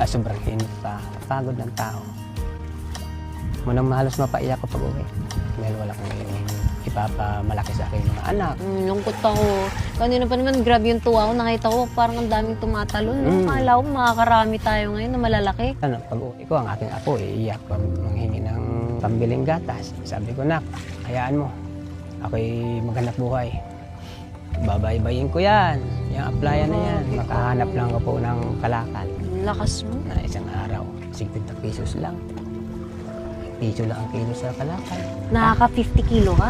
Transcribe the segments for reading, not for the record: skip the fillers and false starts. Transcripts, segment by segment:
sobrang init pa, pagod ng tao. Munang halos mapaiyak ko pag uwi. Dahil wala kong ipapamalaki sa akin mga anak. Lungkot ako. Kanina pa naman, grabe yung tuwa ko. Nakita ko, parang ang daming tumatalon. Akala ko, makakarami tayo ngayon na malalaki. Ano, pag uwi ko, ang aking apo, iiyak ko, manghingi ng pambiling gatas. Sabi ko, nak, hayaan mo. Ako'y maghanap buhay. Babaybayin ko yan. Yung applyan na yan. Makahanap lang ako po ng kalakal. Lakas mo. Na isang araw, 50 pesos lang. Piso lang ang kilo sa kalakal. Nakaka 50 kilo ka?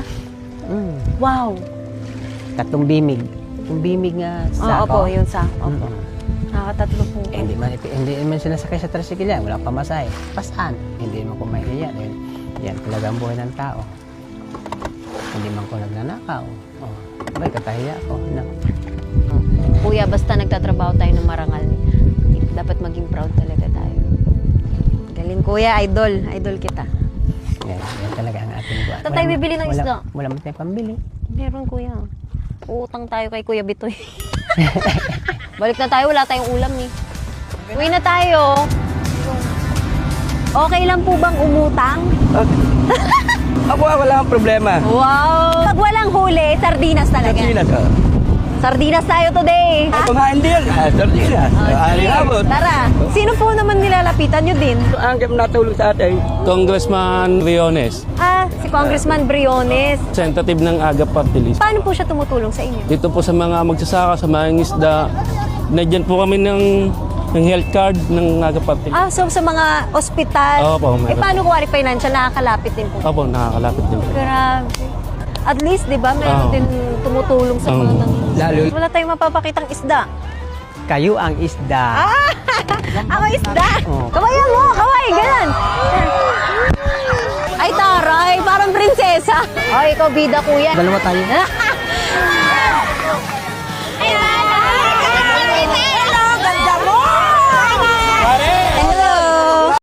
Wow. Tatlong bimig. Yung bimig nga sa Opo, yun sa. Opo. Nakakatatlo po. Hindi man sinasakay sa tricycle yan. Walang pamasahe. Pasaan. Hindi mo ko mahihiya. Yan talaga ang buhay ng tao. Hindi man ko nagnanakaw. May kakahiya ko. Kuya, basta nagtatrabaho tayo ng marangal, dapat maging proud talaga tayo. Galing kuya, idol. Idol kita. Yan talaga ang ating buwan. Saan tayo bibili ng isda? Wala mo tayong pambili. Meron kuya. Uutang tayo kay Kuya Bitoy. Balik na tayo, wala tayong ulam eh. Uwi na tayo. Okay lang po bang umutang? Ako, wala kang problema. Wow! Pag walang huli, sardinas talaga. Sardinas, Sardinas tayo today. Kumain din. Sardinas. Alingabot. Tara, sino po naman nilalapitan nyo din? Ang natulong sa atin. Congressman Briones, Si Congressman Briones. representative ng AGA Party List. Paano po siya tumutulong sa inyo? Dito po sa mga magsasaka, sa mga isda, nadyan po kami ng health card ng AGA Party List. So sa mga ospital. Opo, meron. Paano kuwari financial? Nakakalapit din po. Opo, nakakalapit din po. Grabe. At least, di ba, meron din tumutulong sa mga Lalo, Wala tayong mapapakitang isda. kayo ang isda. Ako isda! Oh. Kawayan mo! Kaway! Ganun! Ay, taray! Parang prinsesa! Ay, ikaw bida, kuya. Dalawa tayo. Ay,